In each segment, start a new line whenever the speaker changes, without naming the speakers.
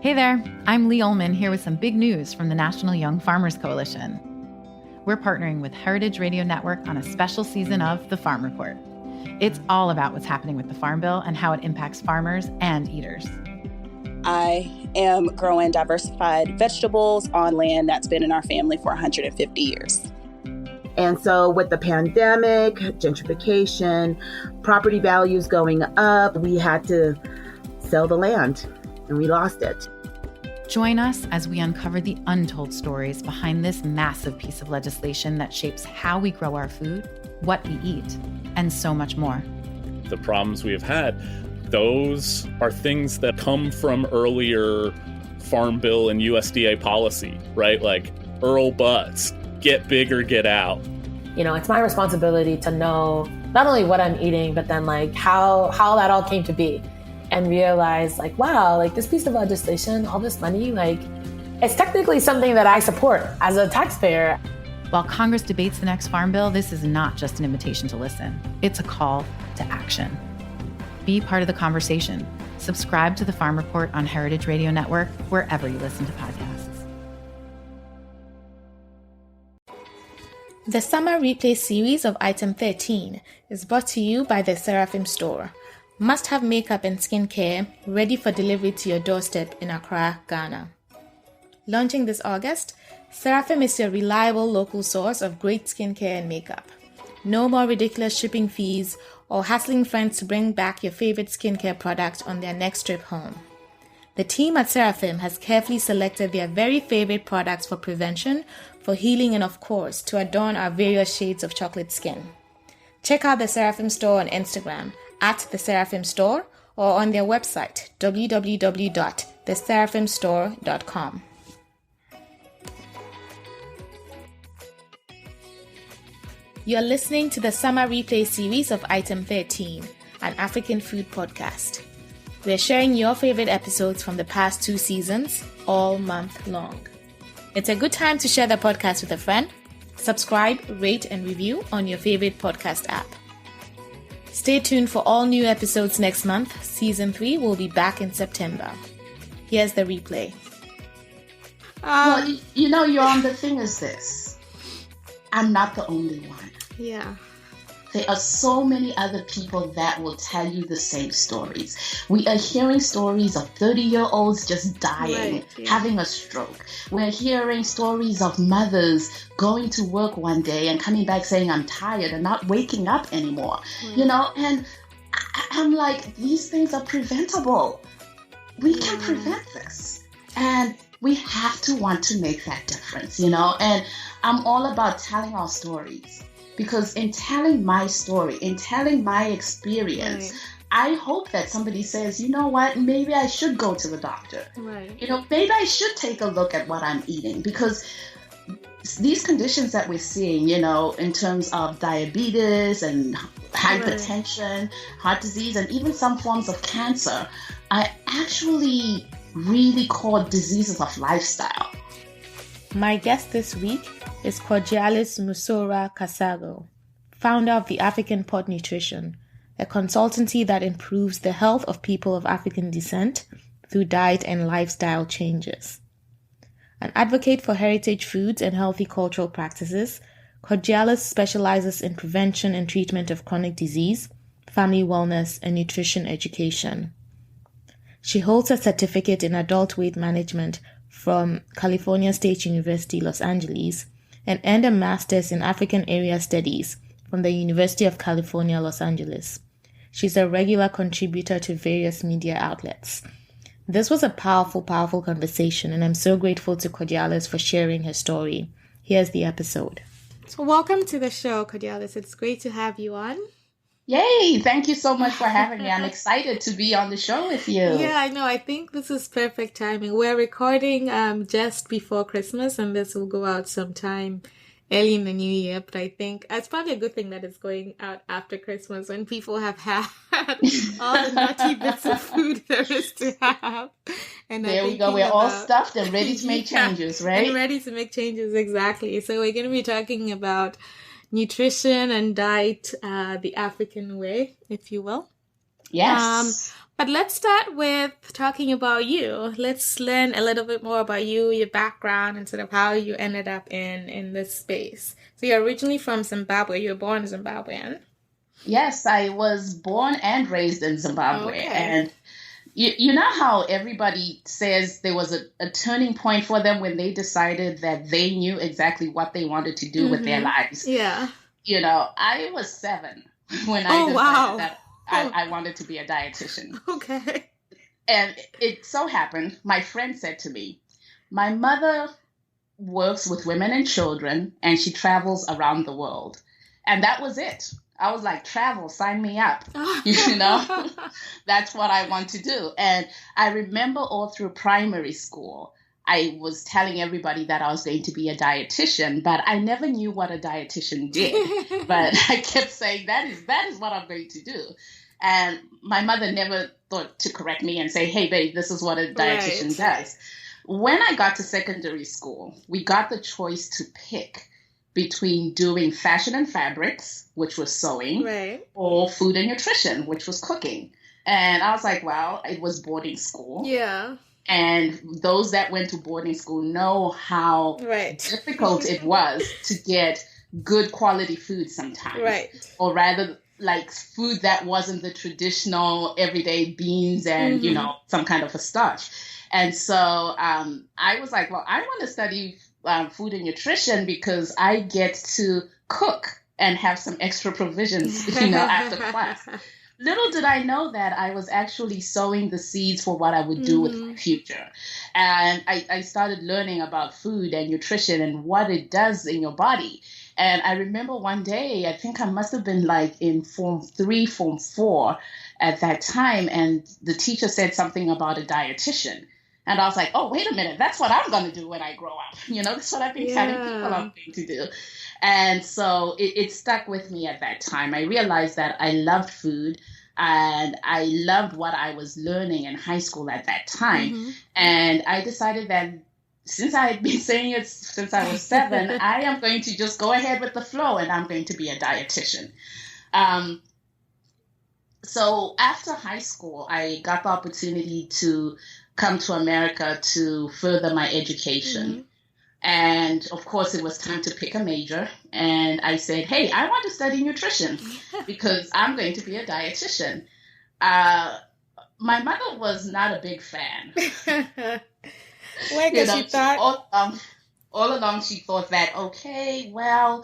Hey there, I'm Lee Ullman here with some big news from the National Young Farmers Coalition. We're partnering with Heritage Radio Network on a special season of The Farm Report. It's all about what's happening with the Farm Bill and how it impacts farmers and eaters.
I am growing diversified vegetables on land that's been in our family for 150 years.
And so with the pandemic, gentrification, property values going up, we had to sell the land and we lost it.
Join us as we uncover the untold stories behind this massive piece of legislation that shapes how we grow our food, what we eat, and so much more.
The problems we have had, those are things that come from earlier Farm Bill and USDA policy, right? Like Earl Butts, get big or get out.
You know, it's my responsibility to know not only what I'm eating, but then like how that all came to be. And realize like, wow, like this piece of legislation, all this money, like it's technically something that I support as a taxpayer.
While Congress debates the next Farm Bill, this is not just an invitation to listen. It's a call to action. Be part of the conversation. Subscribe to the Farm Report on Heritage Radio Network, wherever you listen to podcasts.
The Summer Replay series of Item 13 is brought to you by the Seraphim Store. Must-have makeup and skincare ready for delivery to your doorstep in Accra, Ghana. Launching this August, Seraphim is your reliable local source of great skincare and makeup. No more ridiculous shipping fees or hassling friends to bring back your favorite skincare product on their next trip home. The team at Seraphim has carefully selected their very favorite products for prevention, for healing, and of course, to adorn our various shades of chocolate skin. Check out the Seraphim Store on Instagram at the Seraphim Store or on their website www.theseraphimstore.com. You're listening to the Summer Replay series of Item 13, an African food podcast. We're sharing your favorite episodes from the past 2 seasons all month long. It's a good time to share the podcast with a friend. Subscribe, rate, and review on your favorite podcast app. Stay tuned for all new episodes next month. Season 3 will be back in September. Here's the replay.
Well, you know, the thing is this. I'm not the only one.
Yeah.
There are so many other people that will tell you the same stories. We are hearing stories of 30-year-olds just dying, having a stroke. We're hearing stories of mothers going to work one day and coming back saying, I'm tired, and not waking up anymore. You know, and I'm like, these things are preventable. We can prevent this. And we have to want to make that difference, you know? And I'm all about telling our stories. Because in telling my story, in telling my experience, I hope that somebody says, you know what, maybe I should go to the doctor. You know, maybe I should take a look at what I'm eating. Because these conditions that we're seeing, you know, in terms of diabetes and hypertension, heart disease, and even some forms of cancer, are actually really called diseases of lifestyle.
My guest this week is Cordialis Msora Kasago, founder of the African Pot Nutrition, a consultancy that improves the health of people of African descent through diet and lifestyle changes. An advocate for heritage foods and healthy cultural practices, Cordialis specializes in prevention and treatment of chronic disease, family wellness, and nutrition education. She holds a certificate in adult weight management from California State University, Los Angeles, and earned a master's in African Area Studies from the University of California, Los Angeles. She's a regular contributor to various media outlets. This was a powerful conversation, and I'm so grateful to Cordialis for sharing her story. Here's the episode. So welcome to the show, Cordialis. It's great to have you on.
Yay! Thank you so much for having me. I'm excited to be on the show with you.
Yeah, I know. I think this is perfect timing. We're recording just before Christmas, and this will go out sometime early in the new year. But I think it's probably a good thing that it's going out after Christmas when people have had all the naughty bits of food there is to have. And
there we go. We're all stuffed and ready to make changes, right?
And ready to make changes, exactly. So we're going to be talking about nutrition and diet the African way, if you will.
Yes.
But let's start with talking about you. Let's learn a little bit more about you, your background, and sort of how you ended up in this space. So you're originally from Zimbabwe. You were born Zimbabwean.
Yes, I was born and raised in Zimbabwe.
Okay.
And you know how everybody says there was a turning point for them when they decided that they knew exactly what they wanted to do with their lives.
Yeah.
You know, I was 7 when I decided that I wanted to be a dietitian.
Okay.
And it so happened, my friend said to me, my mother works with women and children, and she travels around the world. And that was it. I was like, travel, sign me up. You know, that's what I want to do. And I remember all through primary school, I was telling everybody that I was going to be a dietitian, but I never knew what a dietitian did. But I kept saying, that is what I'm going to do. And my mother never thought to correct me and say, hey, babe, this is what a dietitian does. When I got to secondary school, we got the choice to pick between doing fashion and fabrics, which was sewing, or food and nutrition, which was cooking. And I was like, well, it was boarding school.
Yeah.
And those that went to boarding school know how difficult it was to get good quality food sometimes. Right. Or rather, like food that wasn't the traditional everyday beans and, you know, some kind of a starch. And so I was like, well, I want to study food and nutrition because I get to cook and have some extra provisions, you know, after class. Little did I know that I was actually sowing the seeds for what I would do with my future. And I started learning about food and nutrition and what it does in your body. And I remember one day, I think I must have been like in Form 3, Form 4 at that time. And the teacher said something about a dietitian. And I was like, oh, wait a minute, that's what I'm going to do when I grow up. You know, that's what I've been telling people I'm going to do. And so it stuck with me at that time. I realized that I loved food and I loved what I was learning in high school at that time. And I decided that since I had been saying it since I was 7, I am going to just go ahead with the flow and I'm going to be a dietitian. So after high school, I got the opportunity to come to America to further my education. And of course, it was time to pick a major. And I said, hey, I want to study nutrition because I'm going to be a dietitian. My mother was not a big fan.
Why? Because she thought...
all along, she thought that, okay, well,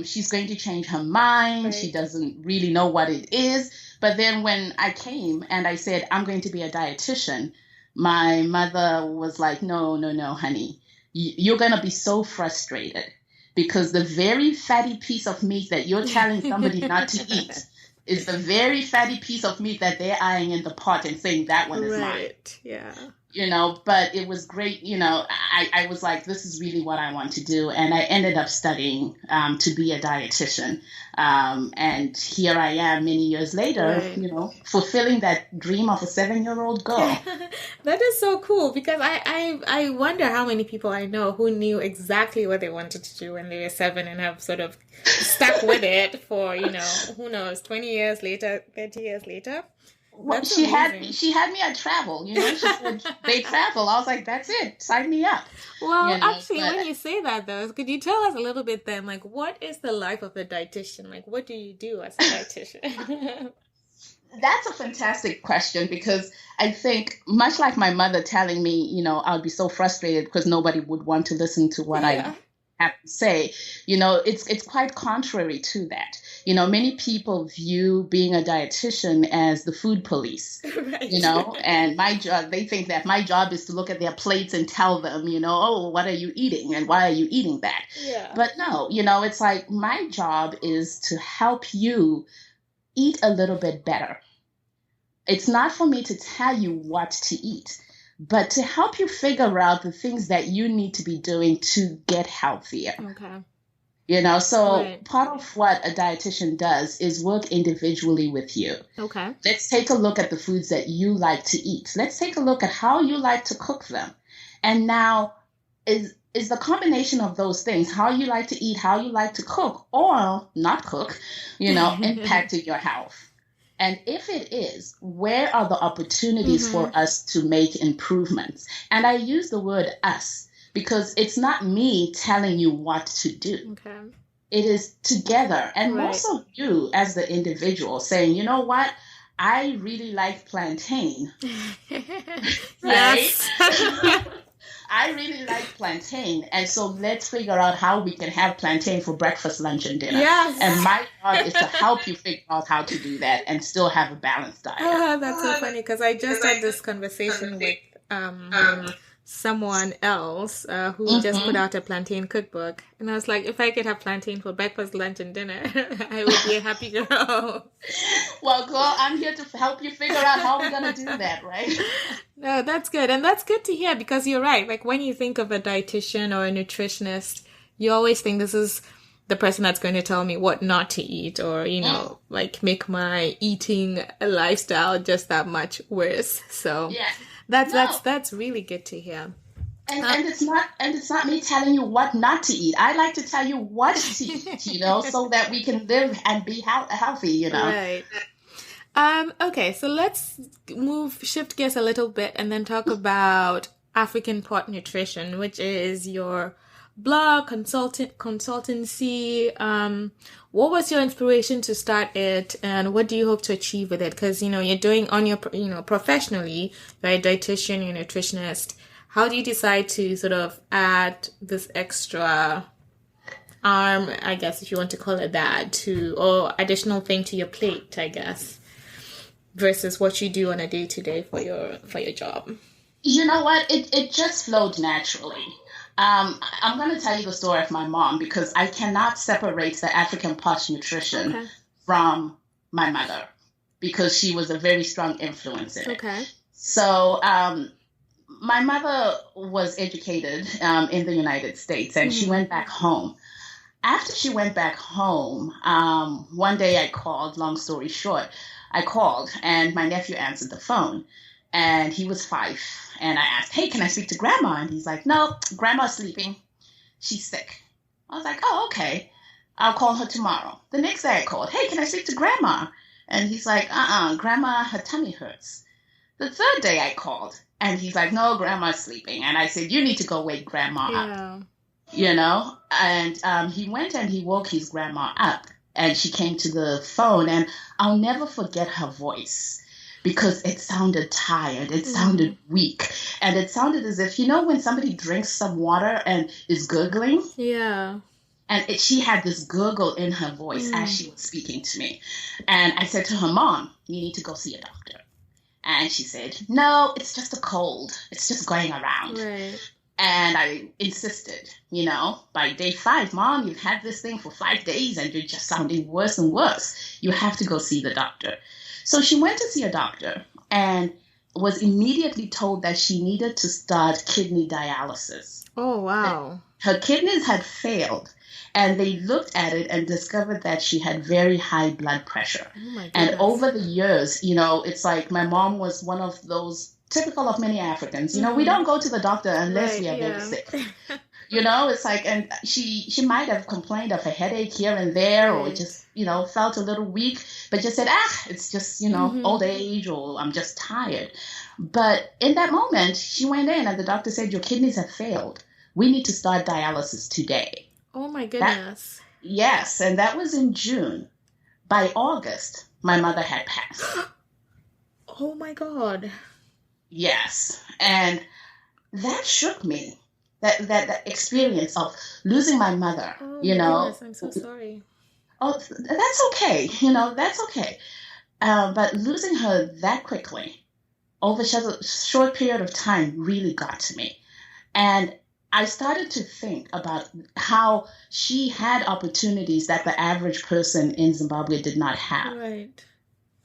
she's going to change her mind. She doesn't really know what it is. But then when I came and I said, I'm going to be a dietitian, my mother was like, no, honey. You're going to be so frustrated because the very fatty piece of meat that you're telling somebody not to eat is the very fatty piece of meat that they're eyeing in the pot and saying that one is mine.
Yeah.
You know, but it was great. You know, I was like, this is really what I want to do. And I ended up studying to be a dietitian. And here I am many years later, you know, fulfilling that dream of a 7-year-old girl.
That is so cool because I wonder how many people I know who knew exactly what they wanted to do when they were 7 and have sort of stuck with it for, you know, who knows, 20 years later, 30 years later.
Well, she had me at travel, you know, she said, they travel. I was like, that's it. Sign me up.
Well, you know, actually, when you say that, though, could you tell us a little bit then, like, what is the life of a dietitian? Like, what do you do as a dietitian?
That's a fantastic question because I think, much like my mother telling me, you know, I'll be so frustrated because nobody would want to listen to what I have to say, you know, it's quite contrary to that. You know, many people view being a dietitian as the food police, you know, and my job, they think that my job is to look at their plates and tell them, you know, oh, what are you eating and why are you eating that? But no, you know, it's like my job is to help you eat a little bit better. It's not for me to tell you what to eat, but to help you figure out the things that you need to be doing to get healthier.
Okay.
You know, so part of what a dietitian does is work individually with you.
Okay.
Let's take a look at the foods that you like to eat. Let's take a look at how you like to cook them. And now, is the combination of those things, how you like to eat, how you like to cook, or not cook, you know, impacting your health? And if it is, where are the opportunities for us to make improvements? And I use the word us because it's not me telling you what to do.
Okay.
It is together. And also you as the individual saying, you know what? I really like plantain. Right? I really like plantain. And so let's figure out how we can have plantain for breakfast, lunch, and dinner.
Yes.
And my job is to help you figure out how to do that and still have a balanced diet.
Oh, that's so funny because I just had this conversation with someone else who just put out a plantain cookbook. And I was like, if I could have plantain for breakfast, lunch, and dinner, I would be a happy girl.
Well, girl, I'm here to help you figure out how we're going to do that, right?
No, that's good. And that's good to hear because you're right. Like when you think of a dietitian or a nutritionist, you always think this is the person that's going to tell me what not to eat or, you know, like make my eating lifestyle just that much worse. So that's really good to hear.
And it's not me telling you what not to eat. I like to tell you what to eat, you know, so that we can live and be healthy, you know.
Right. Okay, so let's shift gears a little bit and then talk about African Pot Nutrition, which is your blog, consultancy. What was your inspiration to start it, and what do you hope to achieve with it? Because, you know, you're doing on your, you know, professionally, you're a dietitian, you're a nutritionist. How do you decide to sort of add this extra arm, I guess, if you want to call it that, or additional thing to your plate, I guess, versus what you do on a day-to-day for your job?
You know what? It just flowed naturally. I'm going to tell you the story of my mom because I cannot separate the African Pot Nutrition from my mother because she was a very strong influence in it. Okay. So my mother was educated in the United States and she went back home. After she went back home, one day I called, long story short, I called and my nephew answered the phone and he was 5. And I asked, hey, can I speak to grandma? And he's like, no, grandma's sleeping. She's sick. I was like, oh, okay. I'll call her tomorrow. The next day I called, hey, can I speak to grandma? And he's like, grandma, her tummy hurts. The third day I called and he's like, no, grandma's sleeping. And I said, you need to go wake grandma up. You know? And he went and he woke his grandma up and she came to the phone and I'll never forget her voice. Because it sounded tired, it sounded weak, and it sounded as if, you know, when somebody drinks some water and is gurgling? Yeah. And she had this gurgle in her voice as she was speaking to me. And I said to her, Mom, you need to go see a doctor. And she said, no, it's just a cold. It's just going around. Right. And I insisted, you know, by day 5, Mom, you've had this thing for 5 days and you're just sounding worse and worse. You have to go see the doctor. So she went to see a doctor and was immediately told that she needed to start kidney dialysis. Oh, wow. Her kidneys had failed and they looked at it and discovered that she had very high blood pressure. Oh my goodness. And over the years, you know, it's like my mom was one of those typical of many Africans. You know, we don't go to the doctor unless we are very sick. You know, it's like, and she might have complained of a headache here and there or just, you know, felt a little weak, but just said, it's just, you know, old age or I'm just tired. But in that moment, she went in and the doctor said, your kidneys have failed. We need to start dialysis today.
Oh, my goodness.
Yes. And that was in June. By August, my mother had passed.
Oh, my God.
Yes. And that shook me. That experience of losing my mother, you know.
Goodness, I'm so sorry.
Oh, that's okay. You know, that's okay. But losing her that quickly over such a short period of time really got to me. And I started to think about how she had opportunities that the average person in Zimbabwe did not have. Right.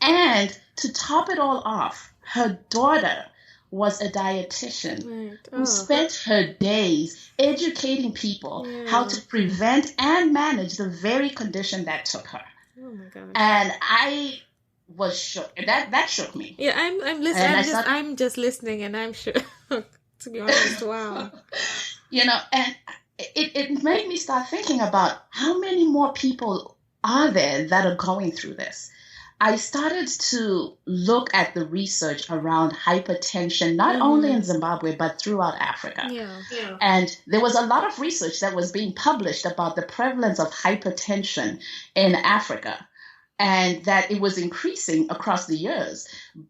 And to top it all off, her daughter was a dietitian who spent her days educating people how to prevent and manage the very condition that took her. Oh my God. And I was shook. That shook me.
Yeah, I'm listening. I'm just listening and I'm shook, to be honest. Wow.
You know, and it made me start thinking about how many more people are there that are going through this. I started to look at the research around hypertension, not only in Zimbabwe, but throughout Africa.
Yeah.
And there was a lot of research that was being published about the prevalence of hypertension in Africa, and that it was increasing across the years.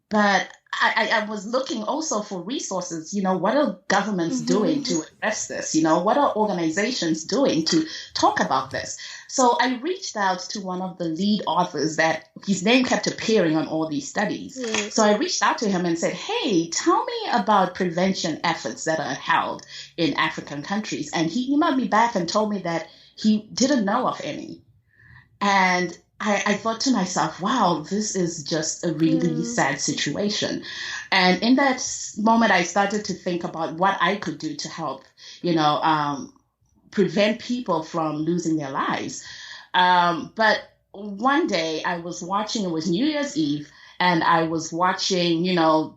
But I was looking also for resources. What are governments doing to address this? What are organizations doing to talk about this? So I reached out to one of the lead authors that his name kept appearing on all these studies.
Yes.
So I reached out to him and said, hey, tell me about prevention efforts that are held in African countries. And he emailed me back and told me that he didn't know of any. And I thought to myself, wow, this is just a really sad situation. And in that moment, I started to think about what I could do to help, prevent people from losing their lives. But one day I was watching, it was New Year's Eve, and I was watching,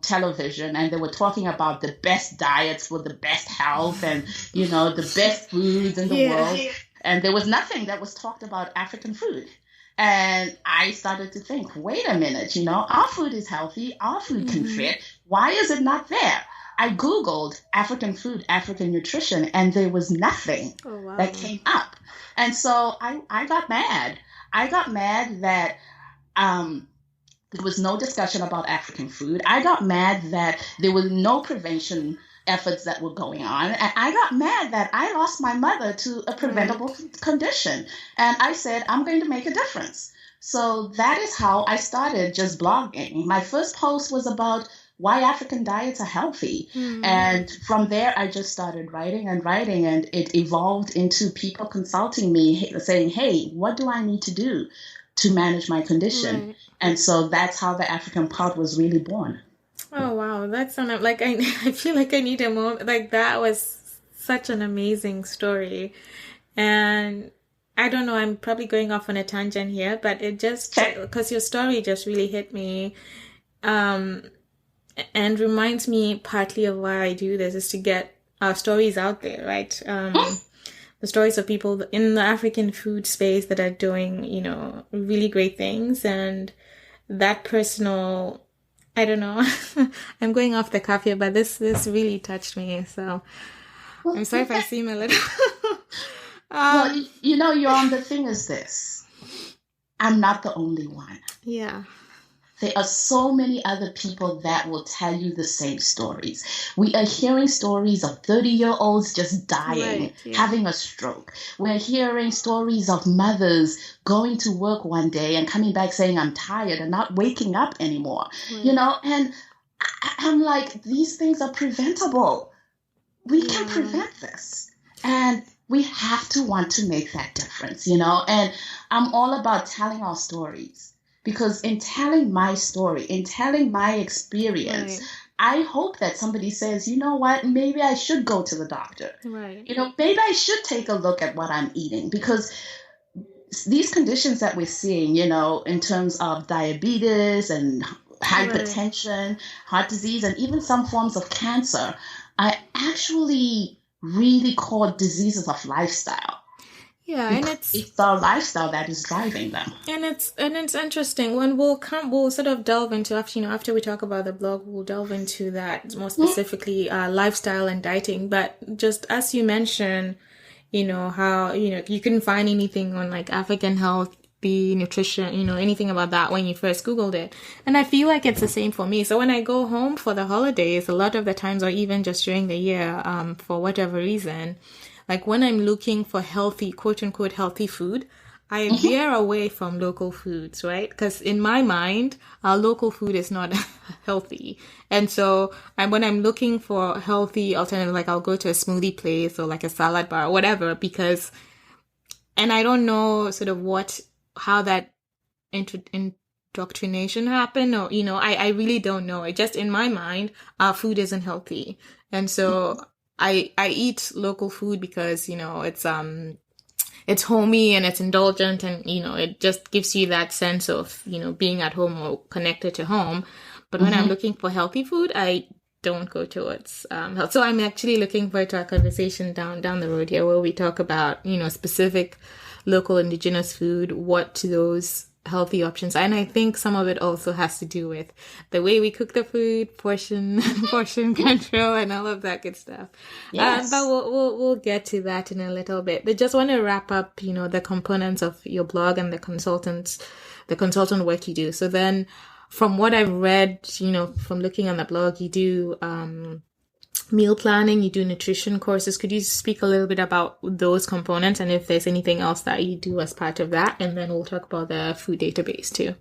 television, and they were talking about the best diets for the best health and, the best foods in the world. And there was nothing that was talked about African food. And I started to think, wait a minute, our food is healthy, our food can fit. Why is it not there? I Googled African food, African nutrition, and there was nothing that came up. And so I got mad. I got mad that there was no discussion about African food. I got mad that there was no prevention efforts that were going on. And I got mad that I lost my mother to a preventable condition. And I said, I'm going to make a difference. So that is how I started just blogging. My first post was about why African diets are healthy. And from there, I just started writing, and it evolved into people consulting me, saying, hey, what do I need to do to manage my condition? And so that's how the African part was really born.
Oh, wow. That sounded like I feel like I need a moment. Like, that was such an amazing story. And I don't know, I'm probably going off on a tangent here, but it just, because your story just really hit me. And reminds me partly of why I do this, is to get our stories out there, right? The stories of people in the African food space that are doing, really great things. And that personal, I don't know, I'm going off the cuff here, but this really touched me. So I'm sorry if I seem a little...
Well, Yoram, the thing is this. I'm not the only one.
Yeah.
There are so many other people that will tell you the same stories. We are hearing stories of 30-year-olds just dying, having a stroke. We're hearing stories of mothers going to work one day and coming back saying, I'm tired, and not waking up anymore. And I'm like, these things are preventable. We can prevent this. And we have to want to make that difference, and I'm all about telling our stories. Because in telling my story, in telling my experience, I hope that somebody says, you know what, maybe I should go to the doctor.
Right.
Maybe I should take a look at what I'm eating. Because these conditions that we're seeing, in terms of diabetes and hypertension, heart disease, and even some forms of cancer, are actually really called diseases of lifestyle.
Yeah, and it's
our lifestyle that is driving them.
And it's interesting. When we'll sort of delve into after we talk about the blog, we'll delve into that more specifically, lifestyle and dieting. But just as you mentioned, how you couldn't find anything on like African health, nutrition, anything about that when you first Googled it. And I feel like it's the same for me. So when I go home for the holidays, a lot of the times, or even just during the year, for whatever reason, like when I'm looking for healthy, quote unquote, healthy food, I veer away from local foods, right? Because in my mind, our local food is not healthy. And so when I'm looking for healthy alternative, like I'll go to a smoothie place or like a salad bar or whatever, and I don't know sort of how that indoctrination happened, or, I really don't know. It just, in my mind, our food isn't healthy. And so I eat local food because, it's homey and it's indulgent, and, it just gives you that sense of, being at home or connected to home. But when I'm looking for healthy food, I don't go towards health. So I'm actually looking forward to our conversation down the road here, where we talk about, specific local indigenous food, what those healthy options. And I think some of it also has to do with the way we cook the food, portion control, and all of that good stuff.
Yes.
But we'll get to that in a little bit. But just want to wrap up, the components of your blog and the consultant work you do. So then, from what I've read, from looking on the blog, you do meal planning, you do nutrition courses. Could you speak a little bit about those components and if there's anything else that you do as part of that? And then we'll talk about the food database too.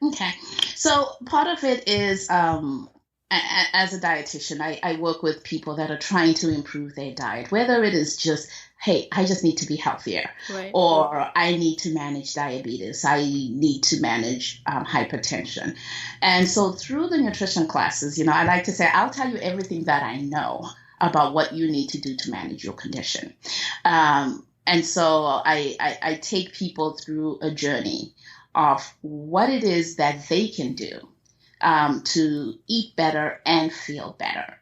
Okay. So part of it is, as a dietitian, I work with people that are trying to improve their diet, whether it is just, hey, I just need to be healthier,
right,
or I need to manage diabetes, I need to manage hypertension. And so through the nutrition classes, I like to say, I'll tell you everything that I know about what you need to do to manage your condition. And so I take people through a journey of what it is that they can do to eat better and feel better.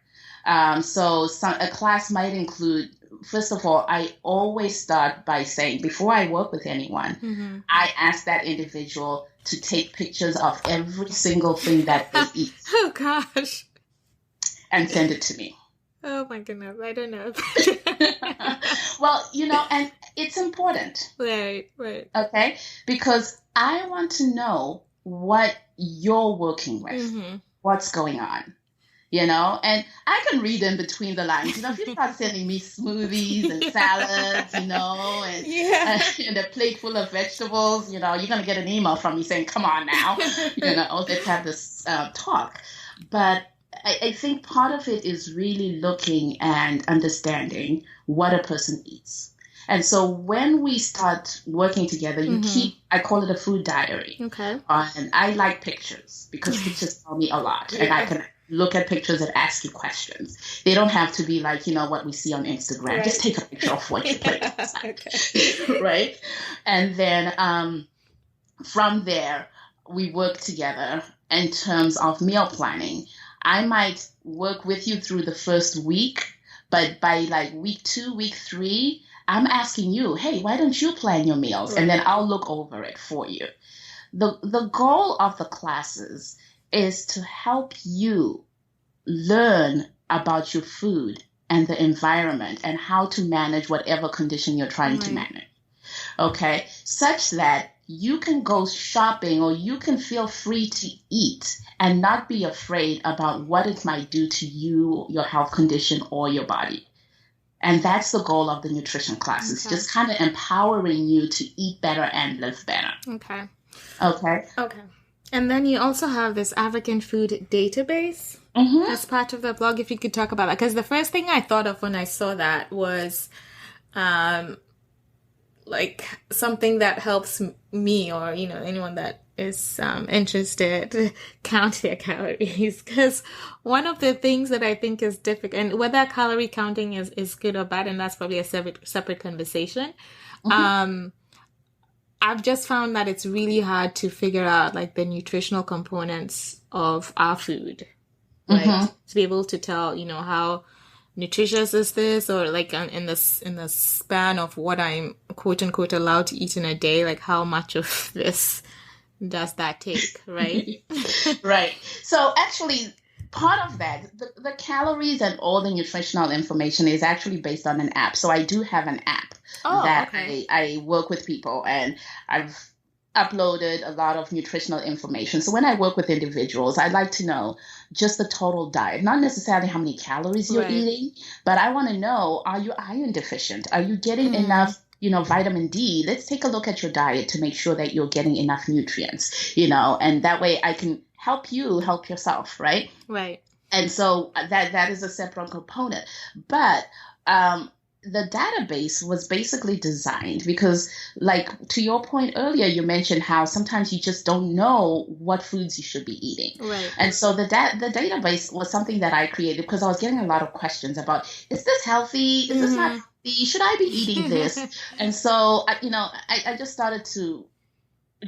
So a class might include, first of all, I always start by saying, before I work with anyone, I ask that individual to take pictures of every single thing that they eat.
Oh, gosh.
And send it to me.
Oh, my goodness. I don't know.
Well, and it's important.
Right.
Okay? Because I want to know what you're working with, what's going on. And I can read in between the lines. If you start sending me smoothies and salads, and a plate full of vegetables, you're going to get an email from me saying, come on now, let's have this talk. But I think part of it is really looking and understanding what a person eats. And so when we start working together, you keep, I call it a food diary.
Okay.
And I like pictures because pictures tell me a lot. And I can look at pictures and ask you questions. They don't have to be like, what we see on Instagram. Right. Just take a picture of what your plate looks like. Okay. Right? And then from there, we work together in terms of meal planning. I might work with you through the first week, but by like week 2, week 3, I'm asking you, hey, why don't you plan your meals? Right. And then I'll look over it for you. The goal of the classes is to help you learn about your food and the environment and how to manage whatever condition you're trying to manage. Okay? Such that you can go shopping or you can feel free to eat and not be afraid about what it might do to you, your health condition, or your body. And that's the goal of the nutrition classes, just kind of empowering you to eat better and live better.
Okay.
Okay.
And then you also have this African food database as part of the blog. If you could talk about that. Because the first thing I thought of when I saw that was like something that helps me or, anyone that is interested count their calories. Because one of the things that I think is difficult, and whether calorie counting is good or bad, and that's probably a separate conversation. I've just found that it's really hard to figure out like the nutritional components of our food, right? To be able to tell, how nutritious is this, or like in the span of what I'm quote unquote allowed to eat in a day, like how much of this does that take, right?
Right. So actually, part of that, the calories and all the nutritional information is actually based on an app. So I do have an app I work with people, and I've uploaded a lot of nutritional information. So when I work with individuals, I like to know just the total diet, not necessarily how many calories you're eating, but I want to know, are you iron deficient? Are you getting enough vitamin D? Let's take a look at your diet to make sure that you're getting enough nutrients, and that way I can help you help yourself, right?
Right.
And so that is a separate component. But the database was basically designed because, like, to your point earlier, you mentioned how sometimes you just don't know what foods you should be eating.
Right.
And so the database was something that I created because I was getting a lot of questions about, is this healthy? Is this not healthy? Should I be eating this? And so, I just started to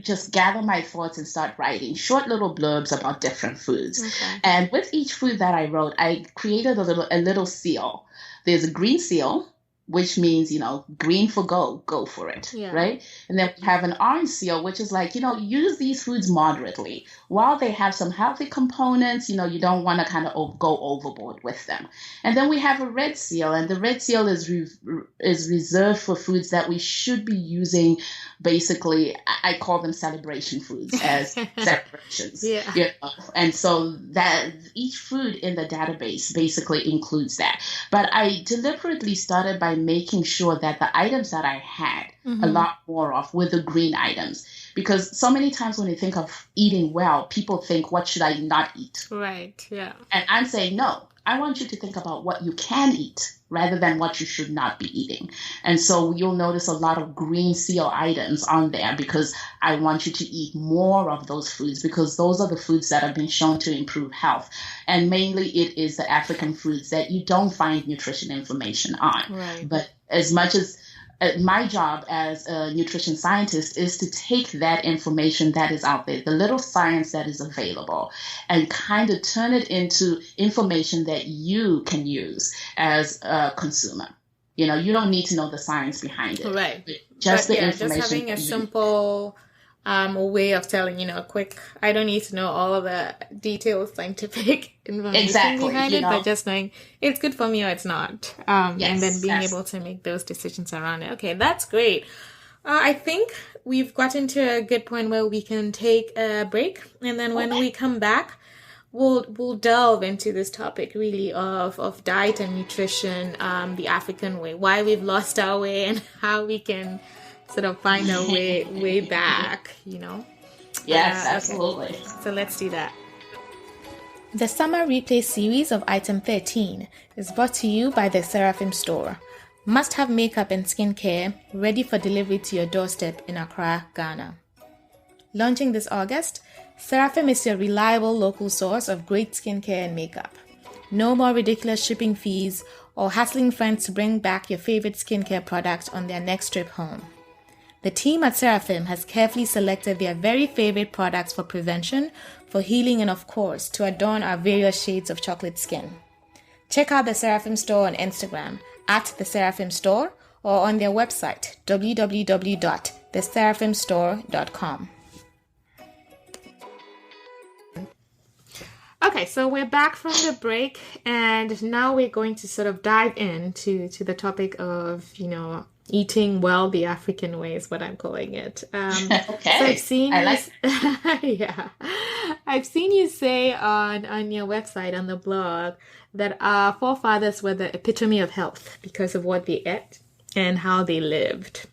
just gather my thoughts and start writing short little blurbs about different foods. Okay. And with each food that I wrote, I created a little seal. There's a green seal, which means, green for go for it, right? And then we have an orange seal, which is like, use these foods moderately. While they have some healthy components, you don't want to kind of go overboard with them. And then we have a red seal, and the red seal is reserved for foods that we should be using. Basically, I call them celebration foods as celebrations. And so that each food in the database basically includes that. But I deliberately started by making sure that the items that I had a lot more of were the green items. Because so many times when you think of eating well, people think, what should I not eat?
Right, yeah.
And I'm saying, no, I want you to think about what you can eat rather than what you should not be eating. And so you'll notice a lot of green seal items on there because I want you to eat more of those foods because those are the foods that have been shown to improve health. And mainly it is the African foods that you don't find nutrition information on.
Right.
But as much as my job as a nutrition scientist is to take that information that is out there, the little science that is available, and kind of turn it into information that you can use as a consumer. You don't need to know the science behind it.
Right.
Just the information.
Just having a simple way of telling, a quick, I don't need to know all of the detailed scientific information behind it, but just knowing it's good for me or it's not. And then being able to make those decisions around it. Okay, that's great. I think we've gotten to a good point where we can take a break. And then when we come back, we'll delve into this topic really of diet and nutrition, the African way, why we've lost our way and how we can sort of find our way back,
Yes, absolutely.
Okay. So let's do that. The Summer Replay series of Item 13 is brought to you by the Seraphim Store. Must-have makeup and skincare ready for delivery to your doorstep in Accra, Ghana. Launching this August, Seraphim is your reliable local source of great skincare and makeup. No more ridiculous shipping fees or hassling friends to bring back your favorite skincare product on their next trip home. The team at Seraphim has carefully selected their very favorite products for prevention, for healing, and of course, to adorn our various shades of chocolate skin. Check out the Seraphim Store on Instagram at the Seraphim Store or on their website www.theseraphimstore.com. Okay, so we're back from the break, and now we're going to sort of dive into the topic of, eating well the African way is what I'm calling it.
Okay.
So I've seen I've seen you say on your website, on the blog, that our forefathers were the epitome of health because of what they ate and how they lived.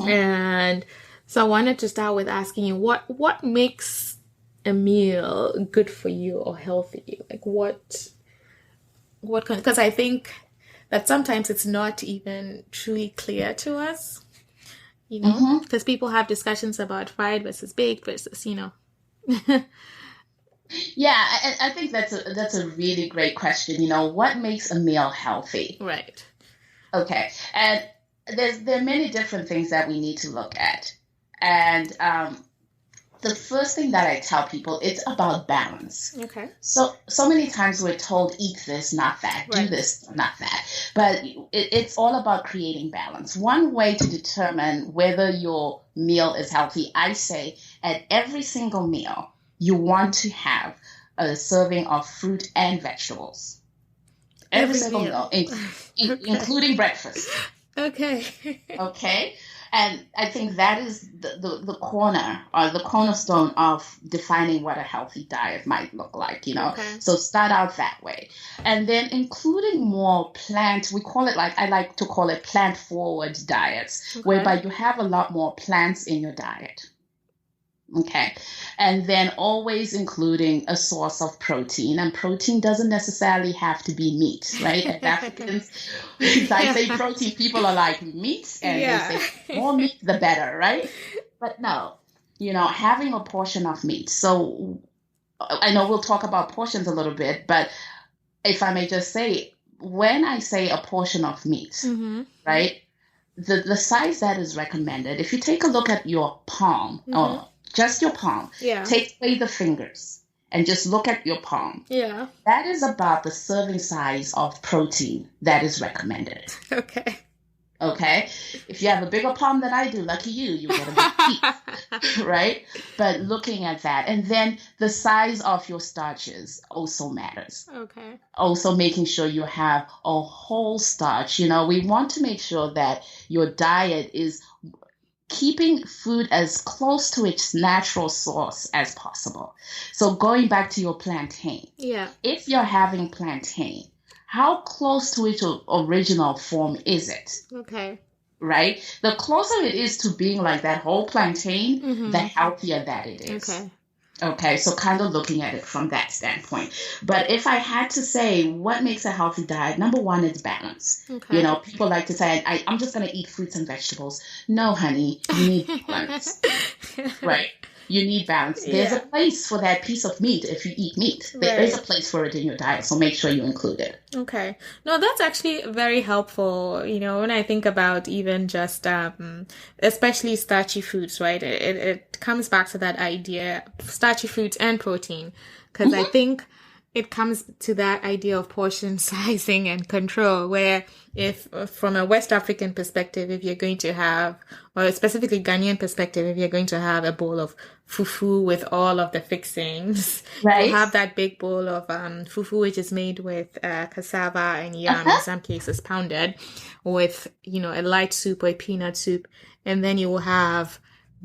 And so I wanted to start with asking you what makes a meal good for you or healthy? Like what because I think that sometimes it's not even truly clear to us, because people have discussions about fried versus baked versus,
Yeah, I think that's a really great question. What makes a meal healthy?
Right.
Okay. And there are many different things that we need to look at. And the first thing that I tell people, it's about balance.
Okay.
So many times we're told, eat this, not that, do this, not that. But it's all about creating balance. One way to determine whether your meal is healthy, I say at every single meal, you want to have a serving of fruit and vegetables. Every single meal, including breakfast.
Okay.
Okay. And I think that is the corner or the cornerstone of defining what a healthy diet might look like, Okay. So start out that way. And then including more we call it, I like to call it plant-forward diets, whereby you have a lot more plants in your diet. Okay. And then always including a source of protein. And protein doesn't necessarily have to be meat, right? As Africans, if I say protein, people are like, meat? And they say, more meat, the better, right? But no, having a portion of meat. So I know we'll talk about portions a little bit, but if I may just say, when I say a portion of meat, right, the size that is recommended, if you take a look at your palm, or just your palm. Yeah. Take away the fingers and just look at your palm.
Yeah.
That is about the serving size of protein that is recommended.
Okay.
Okay. If you have a bigger palm than I do, lucky you, you get a big piece, right? But looking at that, and then the size of your starches also matters.
Okay.
Also making sure you have a whole starch. We want to make sure that your diet is keeping food as close to its natural source as possible. So going back to your plantain.
Yeah.
If you're having plantain, how close to its original form is it?
Okay.
Right? The closer it is to being like that whole plantain, the healthier that it is. Okay, so kind of looking at it from that standpoint. But if I had to say what makes a healthy diet, number one is balance.
Okay.
People like to say, I'm just going to eat fruits and vegetables. No, honey, you need balance. Right? You need balance. There's a place for that piece of meat if you eat meat. There is a place for it in your diet, so make sure you include it.
Okay. No, that's actually very helpful. When I think about even just, especially starchy foods, right? It comes back to that idea, starchy foods and protein, because I think it comes to that idea of portion sizing and control, where if from a West African perspective, if you're going to have, or specifically Ghanaian perspective, if you're going to have a bowl of fufu with all of the fixings,
right,
you have that big bowl of fufu, which is made with cassava and yam, in some cases pounded, with, a light soup or a peanut soup. And then you will have,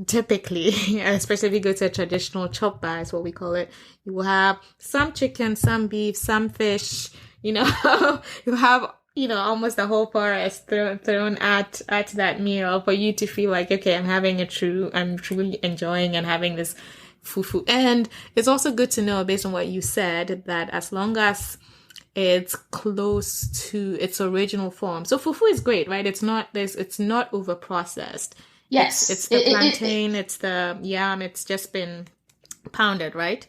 typically, especially if you go to a traditional chop bar, is what we call it, you will have some chicken, some beef, some fish, you have, almost the whole forest thrown at that meal for you to feel like, okay, I'm truly enjoying and having this fufu. And it's also good to know, based on what you said, that as long as it's close to its original form. So fufu is great, right? It's not over processed.
Yes.
It's the plantain, it's the yam, it's just been pounded, right?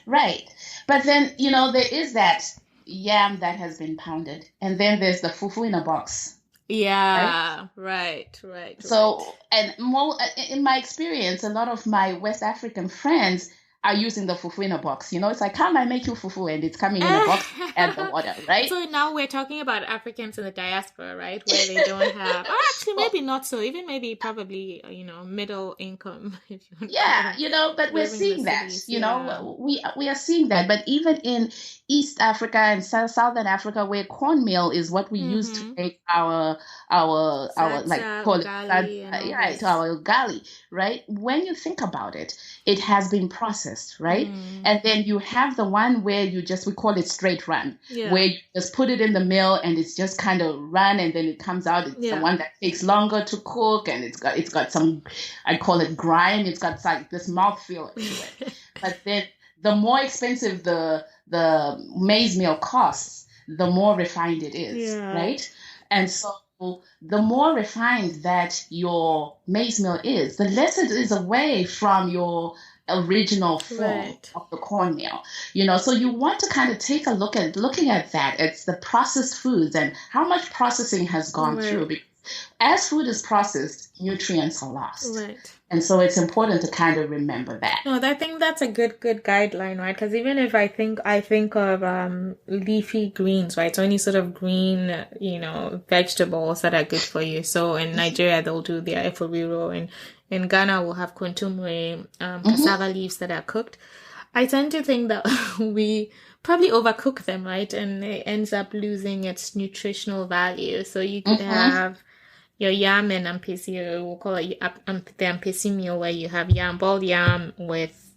Right. But then, there is that yam that has been pounded, and then there's the fufu in a box.
Yeah, right.
So, and in my experience, a lot of my West African friends are using the fufu in a box. It's like, come, I make you fufu, and it's coming in a box and the water, right?
So now we're talking about Africans in the diaspora, right? Where they don't have, or actually maybe not so, even maybe probably, middle income. If you
but we're seeing that, we are seeing that. But even in East Africa and Southern Africa, where cornmeal is what we use to make our like, call it, right, our ugali, right? When you think about it, it has been processed, right? And then you have the one where we call it straight run, where you just put it in the mill and it's just kind of run, and then it comes out. It's the one that takes longer to cook, and it's got some, I call it grime. It's got like this mouthfeel to it. But then the more expensive the maize meal costs, the more refined it is, right? And so the more refined that your maize meal is, the less it is away from your original form of the cornmeal. So you want to kind of take a look at looking at that. It's the processed foods and how much processing has gone through. Because as food is processed, nutrients are lost. Right. And so it's important to kind of remember that.
No, I think that's a good guideline, right? Because even if I think of leafy greens, right? So any sort of green, vegetables that are good for you. So in Nigeria, they'll do their eforiro, and in Ghana, we'll have kontomire, cassava leaves that are cooked. I tend to think that we probably overcook them, right? And it ends up losing its nutritional value. So you could have your yam and ampesi, we'll call it the ampesi meal, where you have boiled yam with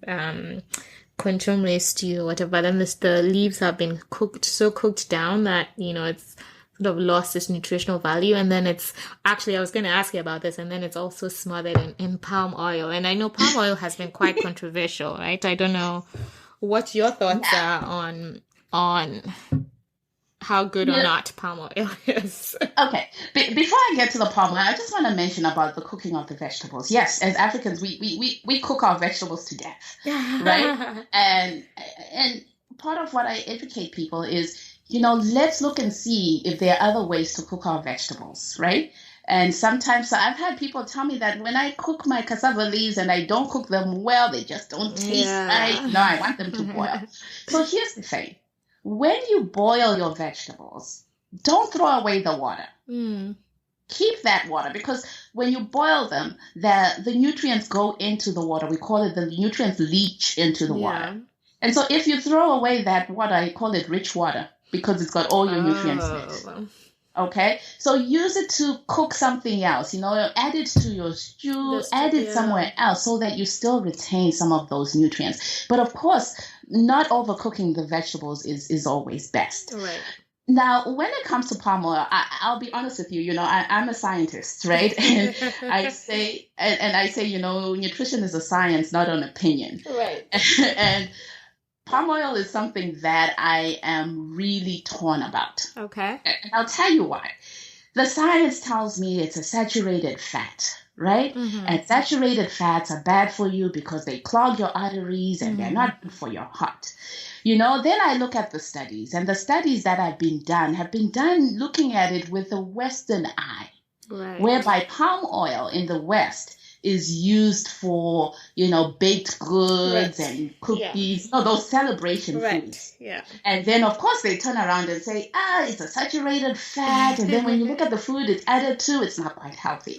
kontomire stew or whatever. Then the leaves have been cooked down that, it's sort of lost its nutritional value. And then it's actually, I was going to ask you about this, and then it's also smothered in palm oil. And I know palm oil has been quite controversial, right? I don't know what your thoughts are on how good or not palm oil is.
Okay. Before I get to the palm oil, I just want to mention about the cooking of the vegetables. Yes, as Africans, we cook our vegetables to death, right? And part of what I educate people is, let's look and see if there are other ways to cook our vegetables, right? And sometimes, so I've had people tell me that when I cook my cassava leaves and I don't cook them well, they just don't taste right. No, I want them to boil. So here's the thing. When you boil your vegetables, don't throw away the water. keep that water, because when you boil them, the nutrients go into the water. We call it the nutrients leach into the water. And so if you throw away that water, I call it rich water because it's got all your nutrients in it. Okay, so use it to cook something else, add it to your stew, add it somewhere else so that you still retain some of those nutrients. But of course, not overcooking the vegetables is always best.
Right.
Now, when it comes to palm oil, I'll be honest with you, I'm a scientist, right? And I say, nutrition is a science, not an opinion.
Right.
And palm oil is something that I am really torn about.
Okay.
And I'll tell you why. The science tells me it's a saturated fat, right? Mm-hmm. And saturated fats are bad for you because they clog your arteries and they're not good for your heart. Then I look at the studies, and the studies that have been done looking at it with a Western eye,
right,
whereby palm oil in the West is used for, baked goods and cookies, those celebration foods. Yeah. And then, of course, they turn around and say, it's a saturated fat. And then when you look at the food it's added to, it's not quite healthy.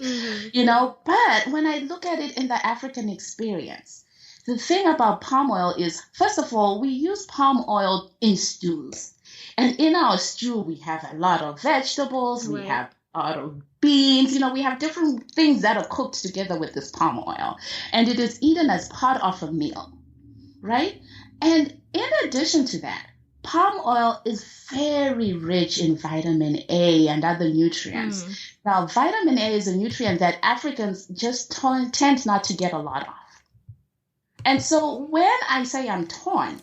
But when I look at it in the African experience, the thing about palm oil is, first of all, we use palm oil in stews. And in our stew, we have a lot of vegetables. We have a lot of beans. We have different things that are cooked together with this palm oil. And it is eaten as part of a meal, right? And in addition to that, palm oil is very rich in vitamin A and other nutrients. Now, vitamin A is a nutrient that Africans just tend not to get a lot of. And so when I say I'm torn,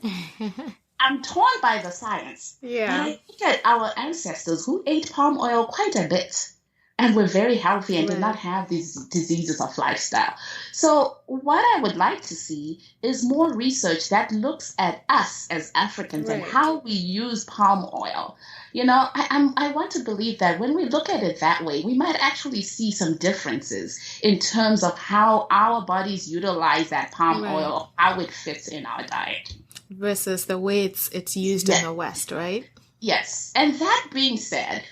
I'm torn by the science. Yeah. But I look at our ancestors who ate palm oil quite a bit and were very healthy and did not have these diseases of lifestyle. So what I would like to see is more research that looks at us as Africans and how we use palm oil. I want to believe that when we look at it that way, we might actually see some differences in terms of how our bodies utilize that palm oil, how it fits in our diet.
Versus the way it's used in the West, right?
Yes. And that being said,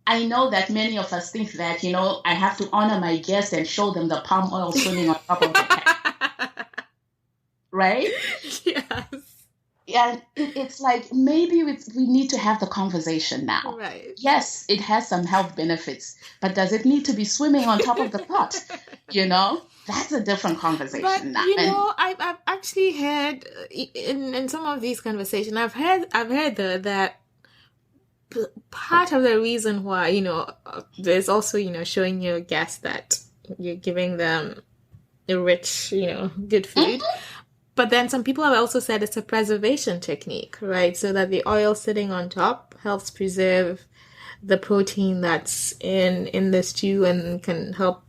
I know that many of us think that, I have to honor my guests and show them the palm oil swimming on top of the pan. Right?
Yes.
Yeah, it's like maybe we need to have the conversation now.
Right.
Yes, it has some health benefits, but does it need to be swimming on top of the pot? That's a different conversation.
But
now.
I've actually heard in some of these conversations, I've heard that part of the reason why there's also showing your guests that you're giving them a rich good food. But then some people have also said it's a preservation technique, right? So that the oil sitting on top helps preserve the protein that's in the stew and can help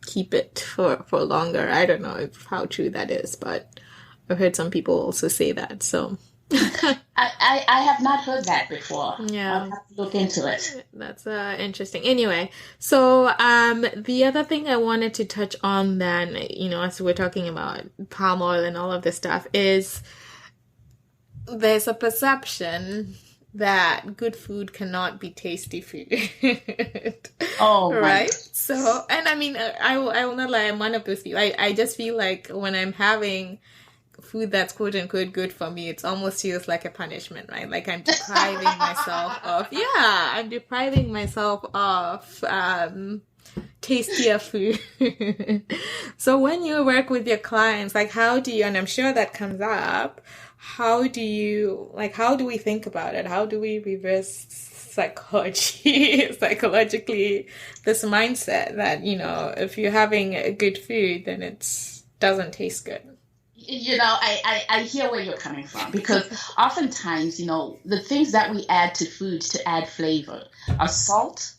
keep it for longer. I don't know how true that is, but I've heard some people also say that. So
I have not heard that before.
Yeah.
I'll have to look into it.
That's interesting. Anyway, so the other thing I wanted to touch on then, as we're talking about palm oil and all of this stuff, is there's a perception that good food cannot be tasty food.
Oh,
right. So, and I mean, I will not lie, I'm one of those people. I just feel like when I'm having food that's quote unquote good for me, it's almost feels like a punishment, right? Like I'm depriving myself of tastier food. So when you work with your clients, like how do you, and I'm sure that comes up, how do we think about it? How do we reverse psychologically this mindset that, if you're having a good food, then it doesn't taste good?
I hear where you're coming from, because oftentimes, the things that we add to food to add flavor are salt,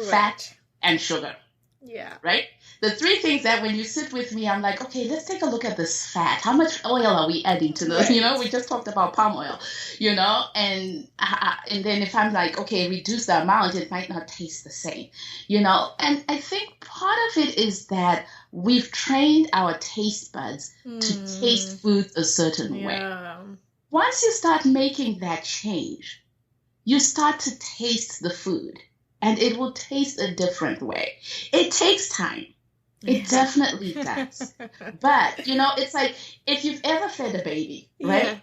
fat, and sugar.
Yeah.
Right? The three things that when you sit with me, I'm like, okay, let's take a look at this fat. How much oil are we adding to the, we just talked about palm oil, and then if I'm like, okay, reduce the amount, it might not taste the same, and I think part of it is that we've trained our taste buds to taste food a certain way. Once you start making that change, you start to taste the food and it will taste a different way. It takes time. It definitely does. But, it's like if you've ever fed a baby, right? Yeah.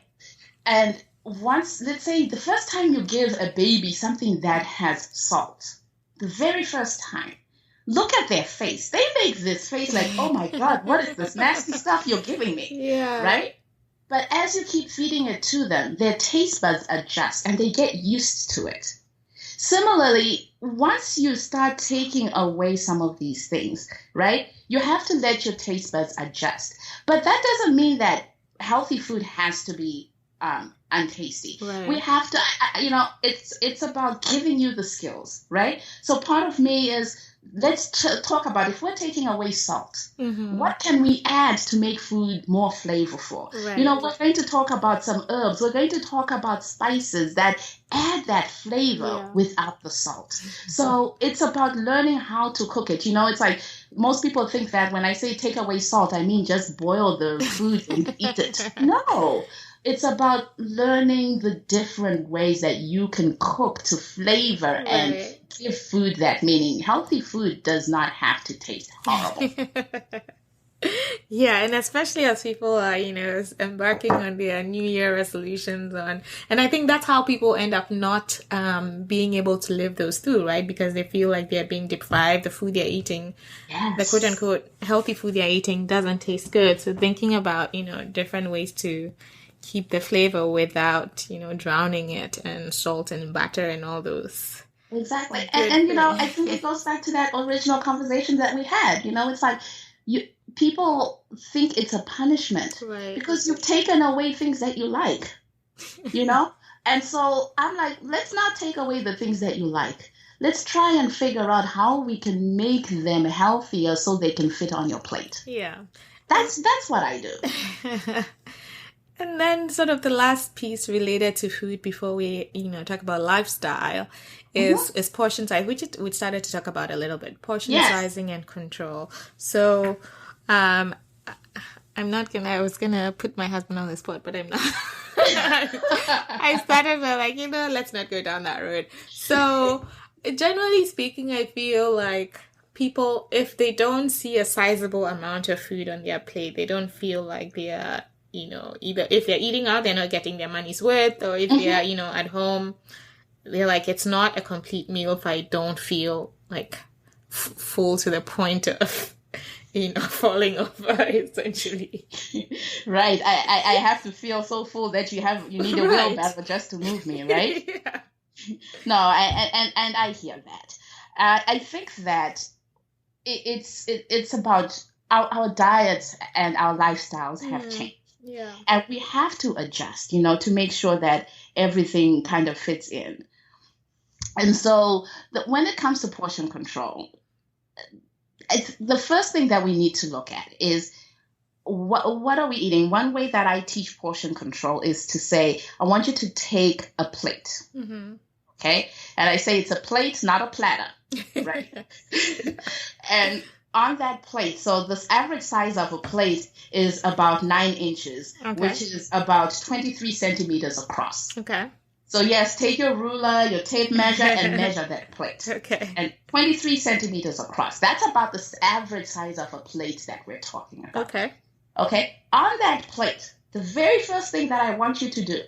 And once, let's say the first time you give a baby something that has salt, the very first time, look at their face. They make this face like, oh my God, what is this nasty stuff you're giving me?
Yeah.
Right? But as you keep feeding it to them, their taste buds adjust and they get used to it. Similarly, once you start taking away some of these things, right, you have to let your taste buds adjust. But that doesn't mean that healthy food has to be untasty.
Right.
We have to, it's about giving you the skills, right? So part of me is, let's talk about, if we're taking away salt, what can we add to make food more flavorful?
Right.
We're going to talk about some herbs. We're going to talk about spices that add that flavor without the salt. So it's about learning how to cook it. It's like most people think that when I say take away salt, I mean just boil the food and eat it. No. It's about learning the different ways that you can cook to flavor and give food that meaning. Healthy food does not have to taste horrible.
Yeah, and especially as people are, embarking on their New Year resolutions and I think that's how people end up not being able to live those through, right? Because they feel like they're being deprived. The food they're eating, the quote unquote healthy food they're eating doesn't taste good. So thinking about, different ways to keep the flavor without, drowning it in salt and butter and all those.
Exactly. And I think it goes back to that original conversation that we had. It's like people think it's a punishment because you've taken away things that you like, And so I'm like, let's not take away the things that you like. Let's try and figure out how we can make them healthier so they can fit on your plate.
Yeah.
That's what I do.
And then sort of the last piece related to food before we, talk about lifestyle is portion size, which we started to talk about a little bit, portion sizing and control. So, I was going to put my husband on the spot, but I'm not. I started with let's not go down that road. So generally speaking, I feel like people, if they don't see a sizable amount of food on their plate, they don't feel like they are, either if they're eating out, they're not getting their money's worth, or if they're, at home, they're like, it's not a complete meal if I don't feel like full to the point of, falling over, essentially.
Right. I have to feel so full that you need a wheelbarrow just to move me, right?
Yeah.
No, and I hear that. I think that it's about our diets and our lifestyles have changed.
Yeah.
And we have to adjust, to make sure that everything kind of fits in. And so when it comes to portion control, the first thing that we need to look at is what are we eating? One way that I teach portion control is to say, I want you to take a plate. Okay? And I say it's a plate, not a platter. Right? And on that plate, so the average size of a plate is about 9 inches, which is about 23 centimeters across.
Okay.
So yes, take your ruler, your tape measure, and measure that plate.
Okay.
And 23 centimeters across. That's about the average size of a plate that we're talking about.
Okay.
Okay. On that plate, the very first thing that I want you to do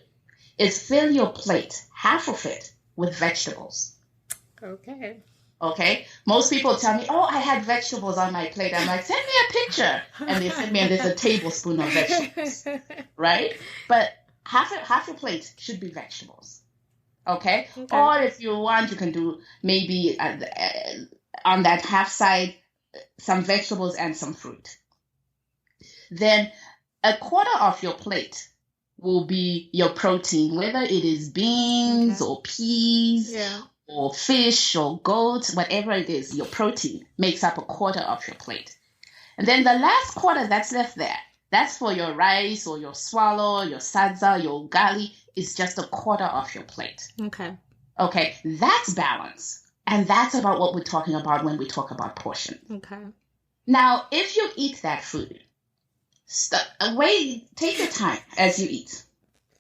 is fill your plate, half of it, with vegetables.
Okay.
Okay. Most people tell me, I had vegetables on my plate. I'm like, send me a picture. And they send me, and there's a tablespoon of vegetables. Right? But half your plate should be vegetables. Okay? Or if you want, you can do maybe on that half side, some vegetables and some fruit. Then a quarter of your plate will be your protein, whether it is beans or peas or fish or goat, whatever it is, your protein makes up a quarter of your plate. And then the last quarter that's left there, that's for your rice or your swallow, your sadza, your ugali, is just a quarter of your plate.
Okay.
Okay, that's balance. And that's about what we're talking about when we talk about portion.
Okay.
Now, if you eat that food, take your time as you eat.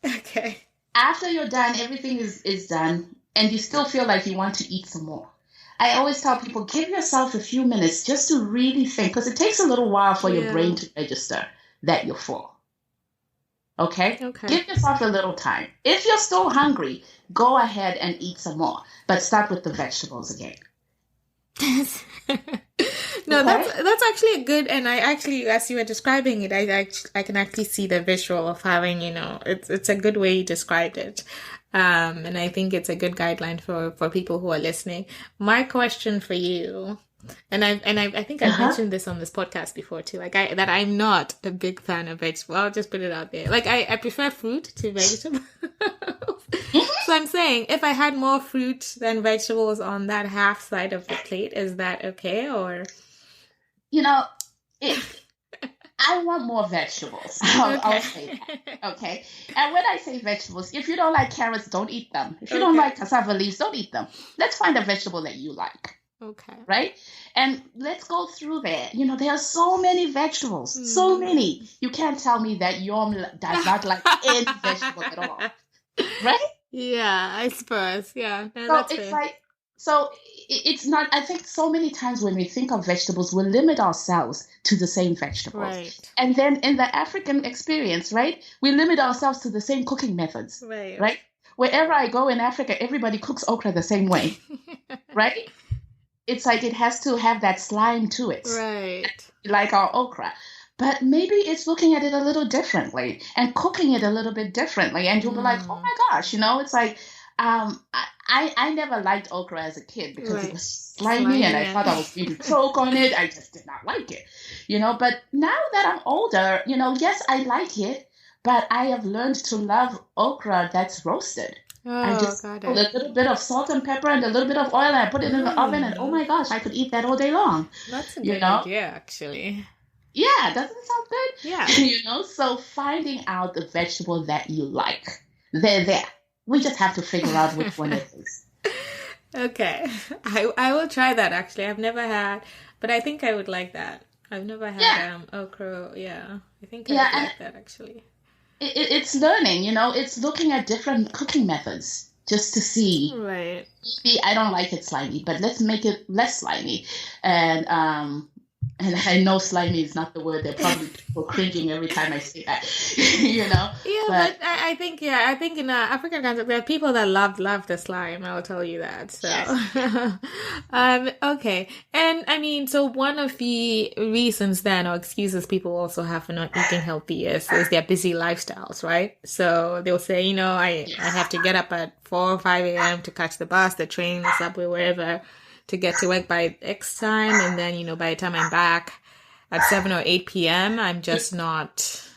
Okay.
After you're done, everything is done, and you still feel like you want to eat some more. I always tell people, give yourself a few minutes just to really think, because it takes a little while for your brain to register that you're full. Okay? Give yourself a little time. If you're still hungry, go ahead and eat some more, but start with the vegetables again.
No, that's actually a good, and I actually, as you were describing it, I can actually see the visual of having, it's a good way you described it. And I think it's a good guideline for people who are listening. My question for you, and I think I've mentioned this on this podcast before too, that I'm not a big fan of vegetables. I'll just put it out there. Like I prefer fruit to vegetables. So I'm saying, if I had more fruit than vegetables on that half side of the plate, is that okay? Or,
I want more vegetables. I'll say that. Okay. And when I say vegetables, if you don't like carrots, don't eat them. If you don't like cassava leaves, don't eat them. Let's find a vegetable that you like.
Okay.
Right? And let's go through there. There are so many vegetables. So many. You can't tell me that Yom does not like any vegetable at all. Right?
Yeah, I suppose. Yeah. No,
so
that's
it's
fair.
it's not, I think so many times when we think of vegetables, we limit ourselves to the same vegetables.
Right.
And then in the African experience, right, we limit ourselves to the same cooking methods. Right? Wherever I go in Africa, everybody cooks okra the same way. Right? It's like it has to have that slime to it.
Right.
Like our okra. But maybe it's looking at it a little differently and cooking it a little bit differently. And you'll be like, oh my gosh, it's like, I never liked okra as a kid because it was slimy and I thought I was going to choke on it. I just did not like it, But now that I'm older, yes, I like it, but I have learned to love okra that's roasted. I just put a little bit of salt and pepper and a little bit of oil and I put it in the oven and oh my gosh, I could eat that all day long.
That's a good idea, actually.
Yeah, doesn't it sound good?
Yeah.
So finding out the vegetable that you like, they're there. We just have to figure out which one it is.
Okay. I will try that, actually. I've never had, but I think I would like that. I've never had okra. Yeah. I think I would like that, actually.
It's learning, it's looking at different cooking methods just to see.
Right.
Maybe I don't like it slimy, but let's make it less slimy. And I know slimy is not the word. They're probably people cringing every time I say that,
Yeah, but I think in African context, there are people that love the slime. I'll tell you that. So, yes. Okay. And I mean, so one of the reasons then, or excuses people also have for not eating healthy is their busy lifestyles, right? So they'll say, I have to get up at 4 or 5 a.m. to catch the bus, the train, the subway, wherever, to get to work by X time. And then, by the time I'm back at 7 or 8 p.m., I'm just not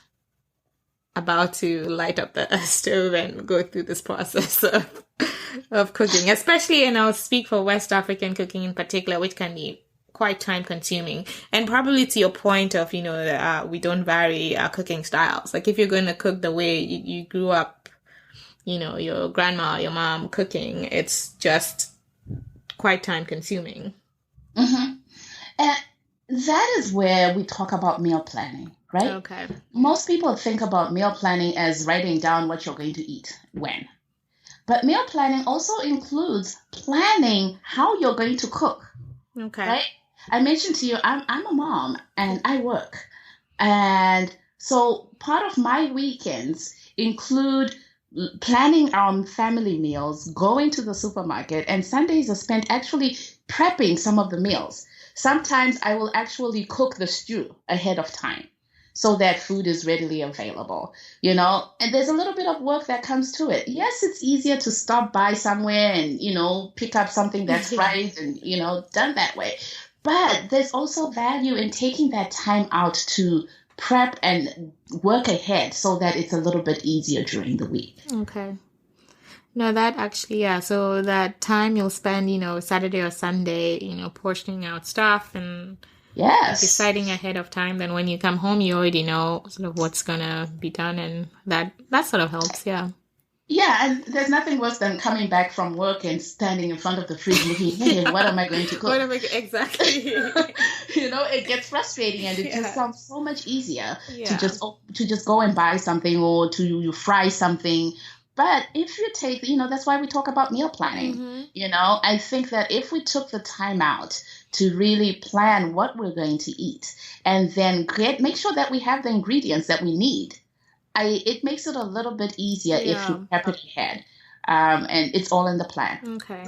about to light up the stove and go through this process of cooking, especially, and I'll speak for West African cooking in particular, which can be quite time consuming. And probably to your point of, we don't vary our cooking styles. Like if you're going to cook the way you grew up, your grandma, your mom cooking, it's just quite time consuming.
Mm-hmm. And that is where we talk about meal planning, right?
Okay.
Most people think about meal planning as writing down what you're going to eat when. But meal planning also includes planning how you're going to cook.
Okay.
Right? I mentioned to you, I'm a mom and I work. And so part of my weekends include planning our family meals, going to the supermarket, and Sundays are spent actually prepping some of the meals. Sometimes I will actually cook the stew ahead of time so that food is readily available, and there's a little bit of work that comes to it. Yes, it's easier to stop by somewhere and, pick up something that's fried and, done that way. But there's also value in taking that time out to prep and work ahead so that it's a little bit easier during the week.
Okay. No, that actually, yeah. So that time you'll spend, Saturday or Sunday, portioning out stuff and deciding ahead of time. Then when you come home, you already know sort of what's going to be done. And that sort of helps. Yeah.
Yeah, and there's nothing worse than coming back from work and standing in front of the fridge looking, hey, what am I going to cook?
Exactly.
It gets frustrating, and it just sounds so much easier to just go and buy something or to fry something. But if you take, that's why we talk about meal planning. I think that if we took the time out to really plan what we're going to eat and then make sure that we have the ingredients that we need, it makes it a little bit easier if you prep it ahead. And it's all in the plan.
Okay.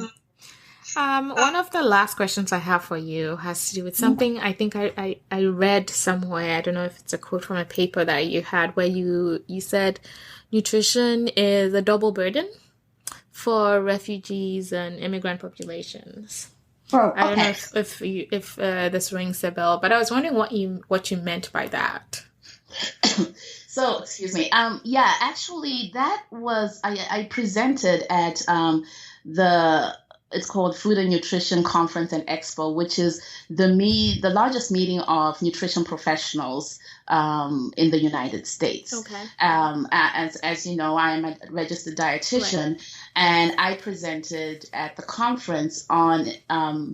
One of the last questions I have for you has to do with something I think I read somewhere. I don't know if it's a quote from a paper that you had where you said nutrition is a double burden for refugees and immigrant populations.
Oh,
I don't know if this rings a bell, but I was wondering what you meant by that.
So, excuse me. Actually, that was I presented at it's called Food and Nutrition Conference and Expo, which is the largest meeting of nutrition professionals in the United States.
Okay.
As you know, I am a registered dietitian, right. And I presented at the conference on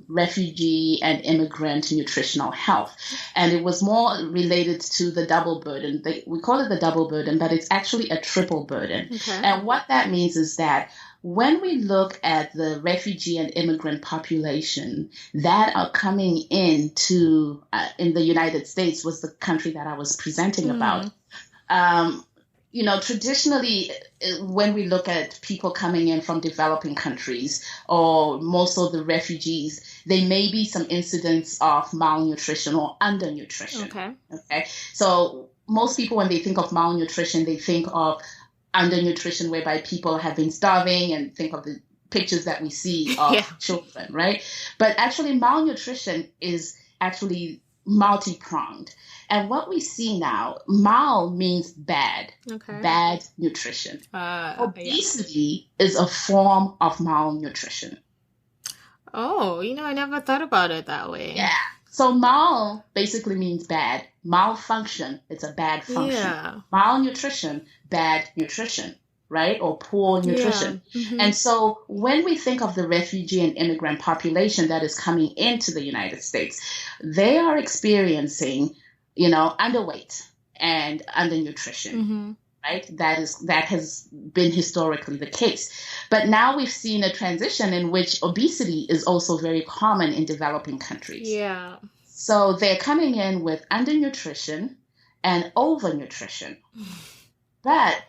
refugee and immigrant nutritional health. And it was more related to the double burden. We call it the double burden, but it's actually a triple burden.
Okay.
And what that means is that when we look at the refugee and immigrant population that are coming into in the United States, was the country that I was presenting about. Traditionally, when we look at people coming in from developing countries or most of the refugees, there may be some incidents of malnutrition or undernutrition. Okay. So most people, when they think of malnutrition, they think of undernutrition, whereby people have been starving, and think of the pictures that we see of children, right? But actually, malnutrition is actually multi-pronged. And what we see now, mal means bad, bad nutrition. Obesity is a form of malnutrition.
Oh, I never thought about it that way.
Yeah. So mal basically means bad. Malfunction, it's a bad function.
Yeah.
Malnutrition, bad nutrition, right? Or poor nutrition.
Yeah. Mm-hmm.
And so when we think of the refugee and immigrant population that is coming into the United States, they are experiencing, underweight and undernutrition. Right? That has been historically the case. But now we've seen a transition in which obesity is also very common in developing countries.
Yeah.
So they're coming in with undernutrition and overnutrition. But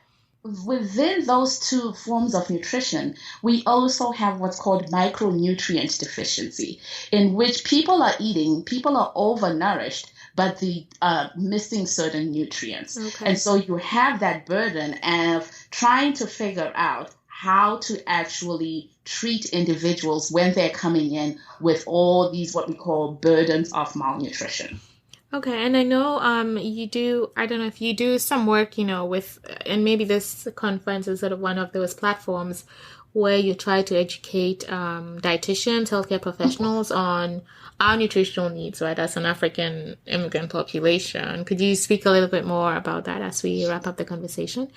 within those two forms of nutrition, we also have what's called micronutrient deficiency, in which people are overnourished, but missing certain nutrients.
Okay.
And so you have that burden of trying to figure out how to actually treat individuals when they're coming in with all these what we call burdens of malnutrition.
Okay, and I know you do, I don't know if you do some work, with, and maybe this conference is sort of one of those platforms where you try to educate dietitians, healthcare professionals on our nutritional needs, right, as an African immigrant population. Could you speak a little bit more about that as we wrap up the conversation?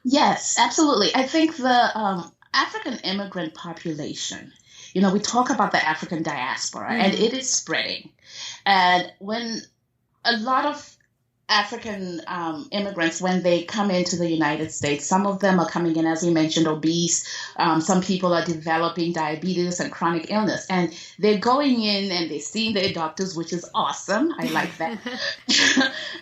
Yes, absolutely. I think the African immigrant population, we talk about the African diaspora, and it is spreading. And when a lot of African immigrants, when they come into the United States, some of them are coming in, as we mentioned, obese. Some people are developing diabetes and chronic illness. And they're going in and they're seeing their doctors, which is awesome. I like that.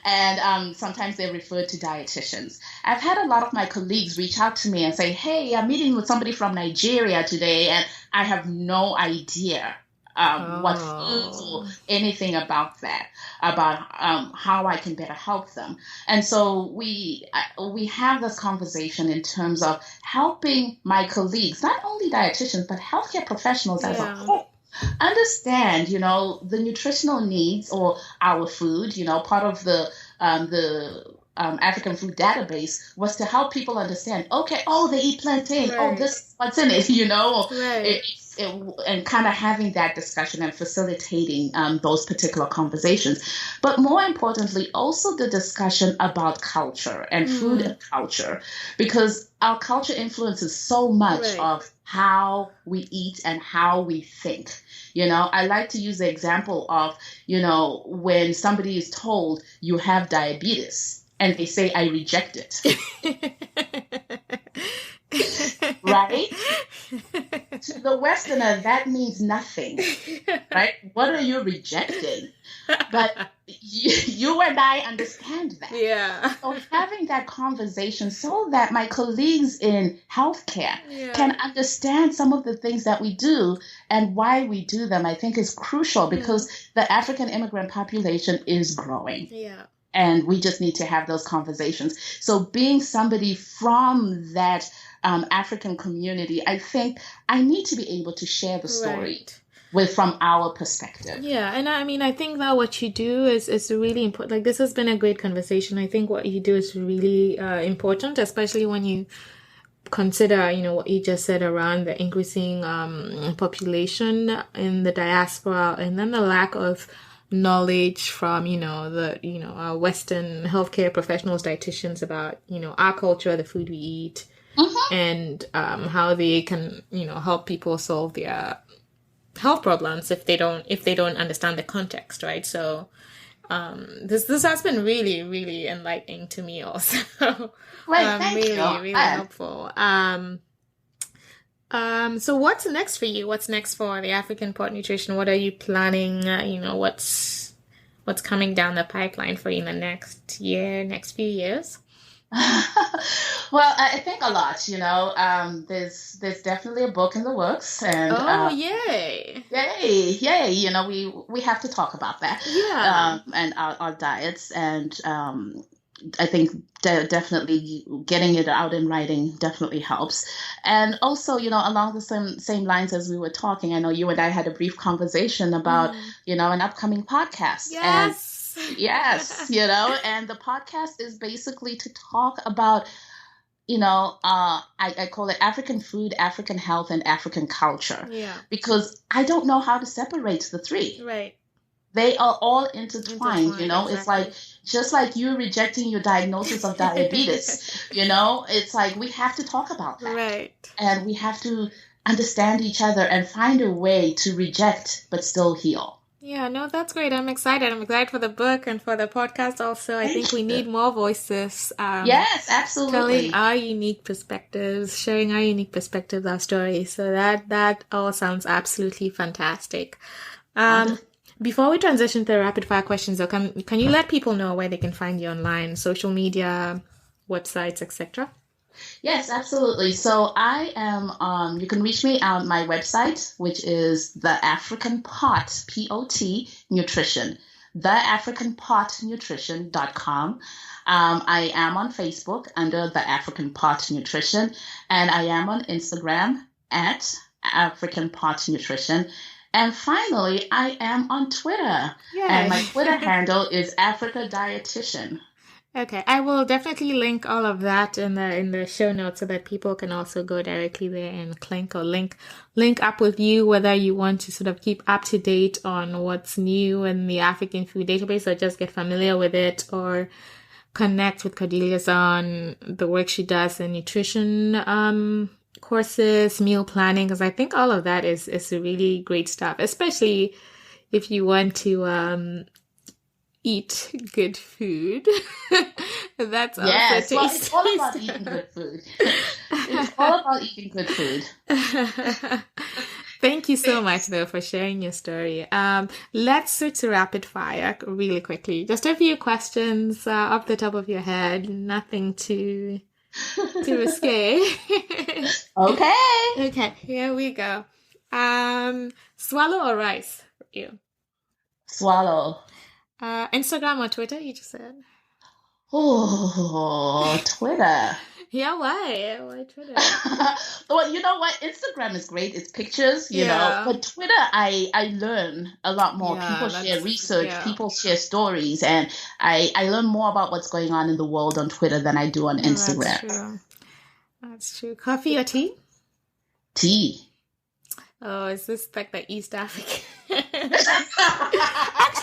And sometimes they're referred to dietitians. I've had a lot of my colleagues reach out to me and say, hey, I'm meeting with somebody from Nigeria today, and I have no idea what foods or anything about that, about how I can better help them. And so we have this conversation in terms of helping my colleagues, not only dietitians, but healthcare professionals as a whole, understand, the nutritional needs or our food. Part of the African food database was to help people understand, okay, they eat plantain.
Right.
This what's in it,
Right.
And kind of having that discussion and facilitating those particular conversations. But more importantly, also the discussion about culture and food and culture, because our culture influences so much of how we eat and how we think. I like to use the example of, when somebody is told you have diabetes and they say, I reject it. right? To the Westerner, that means nothing, right? What are you rejecting? But you and I understand that.
Yeah.
So having that conversation so that my colleagues in healthcare can understand some of the things that we do and why we do them, I think is crucial because the African immigrant population is growing.
Yeah.
And we just need to have those conversations. So being somebody from that African community, I think I need to be able to share the story from our perspective.
Yeah, and I mean, I think that what you do is really important. Like, this has been a great conversation. I think what you do is really important, especially when you consider, what you just said around the increasing population in the diaspora, and then the lack of knowledge from, our Western healthcare professionals, dietitians about, our culture, the food we eat, and how they can, help people solve their health problems if they don't understand the context, right? So this has been really, really enlightening to me also. Really helpful. So what's next for you? What's next for the African Pot Nutrition? What are you planning? What's coming down the pipeline for you in the next few years?
Well, I think a lot, there's definitely a book in the works, and
yay,
we have to talk about that, and our diets, and I think definitely getting it out in writing definitely helps. And also, along the same lines as we were talking, I know you and I had a brief conversation about, an upcoming podcast. Yes, and the podcast is basically to talk about, I call it African food, African health, and African culture. Yeah. Because I don't know how to separate the three.
Right.
They are all intertwined, Exactly. It's like, just like you rejecting your diagnosis of diabetes, it's like we have to talk about that.
Right.
And we have to understand each other and find a way to reject but still heal.
Yeah, no, that's great. I'm excited. I'm excited for the book and for the podcast also. I think we need more voices.
Yes, absolutely.
Telling our unique perspectives, sharing our unique perspectives, our stories. So that all sounds absolutely fantastic. Before we transition to the rapid fire questions, though, can you let people know where they can find you online, social media, websites, etc.?
Yes, absolutely. So I am, you can reach me on my website, which is the African Pot, P-O-T, Nutrition, theafricanpotnutrition.com. I am on Facebook under the African Pot Nutrition, and I am on Instagram at African Pot Nutrition. And finally, I am on Twitter. Yay. And my Twitter handle is Africa Dietitian.
Okay, I will definitely link all of that in the show notes so that people can also go directly there and link up with you, whether you want to sort of keep up to date on what's new in the African food database or just get familiar with it, or connect with Cordialis on the work she does in nutrition courses, meal planning, because I think all of that is really great stuff, especially if you want to eat good food. That's also tasty.
Well, it's all about eating good food. It's all about eating good food.
Thank you so much, though, for sharing your story. Let's switch to rapid fire really quickly. Just a few questions off the top of your head. Nothing too risque. Okay, here we go. Swallow or rice for you?
Swallow.
Instagram or Twitter, you just said?
Oh, Twitter.
Yeah, why? Why Twitter?
Well, you know what? Instagram is great. It's pictures, you know. But Twitter, I learn a lot more. People share research. People share stories. And I learn more about what's going on in the world on Twitter than I do on Instagram.
That's true. Coffee or tea?
Tea.
Oh, is this like the East African? Actually,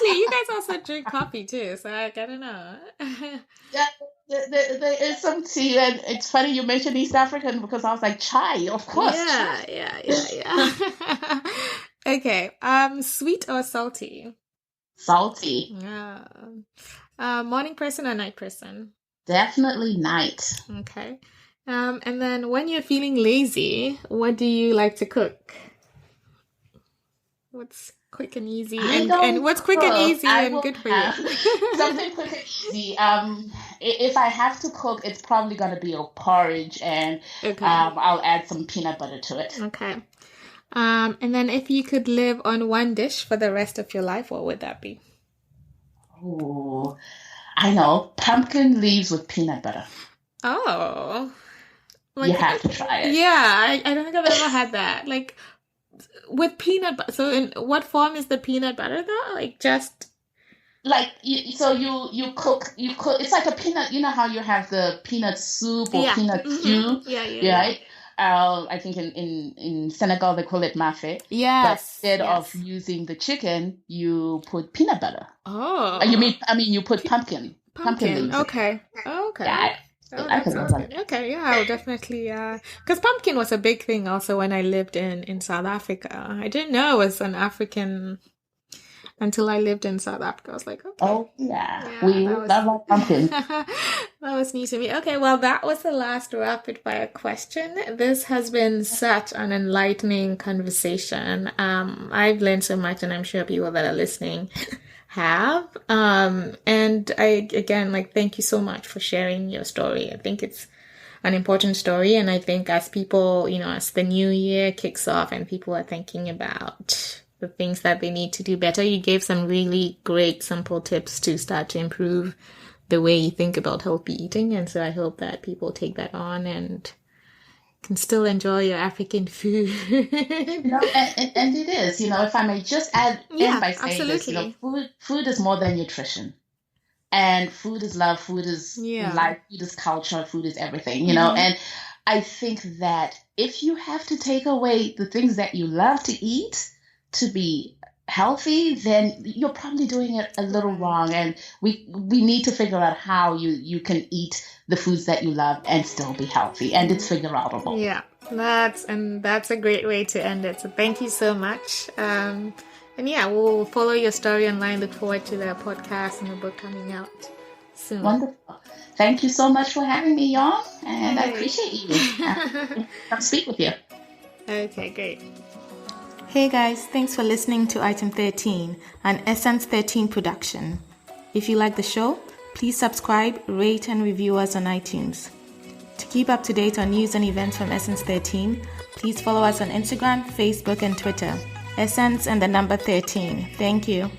you guys also drink coffee too, so I don't know.
Yeah, there is some tea, and it's funny you mentioned East African because I was like, chai, of course.
Yeah. Okay, sweet or salty?
Salty.
Yeah. Morning person or night person?
Definitely night.
Okay. And then when you're feeling lazy, what do you like to cook? What's quick and easy? And what's quick and easy and good for you?
Something quick and easy. If I have to cook, it's probably going to be a porridge, and I'll add some peanut butter to it.
Okay. And then if you could live on one dish for the rest of your life, what would that be?
Oh, I know. Pumpkin leaves with peanut butter.
Oh.
You have to try it.
Yeah, I don't think I've ever had that. Like, with peanut butter. So in what form is the peanut butter though? Like just...
Like, you cook, it's like a peanut, you know how you have the peanut soup or peanut stew? Yeah. Right? I think in Senegal they call it mafe.
Yes.
But instead of using the chicken, you put peanut butter.
Oh.
You put pumpkin leaves.
Okay. Okay.
Yeah.
That sounds good. Okay, yeah, I'll definitely, because pumpkin was a big thing also when I lived in South Africa. I didn't know it was an African until I lived in South Africa. I was like, okay.
Oh, yeah. We love pumpkin.
That was new to me. Okay, well, that was the last rapid fire question. This has been such an enlightening conversation. I've learned so much, and I'm sure people that are listening have. And I, again, thank you so much for sharing your story. I think it's an important story. And I think as people, as the new year kicks off and people are thinking about the things that they need to do better, you gave some really great, simple tips to start to improve the way you think about healthy eating. And so I hope that people take that on and can still enjoy your African food.
And it is, if I may just add in by saying
absolutely.
This, food is more than nutrition. And food is love, food is life, food is culture, food is everything, and I think that if you have to take away the things that you love to eat to be healthy, then you're probably doing it a little wrong. And we need to figure out how you can eat the foods that you love and still be healthy. And it's figure outable.
Yeah, that's a great way to end it. So thank you so much. And we'll follow your story online. Look forward to the podcast and the book coming out soon.
Wonderful. Thank you so much for having me, y'all. And I appreciate you. Come speak with you.
Okay, great.
Hey guys, thanks for listening to Item 13, an Essence 13 production. If you like the show, please subscribe, rate, and review us on iTunes. To keep up to date on news and events from Essence 13, please follow us on Instagram, Facebook, and Twitter. Essence and the number 13. Thank you.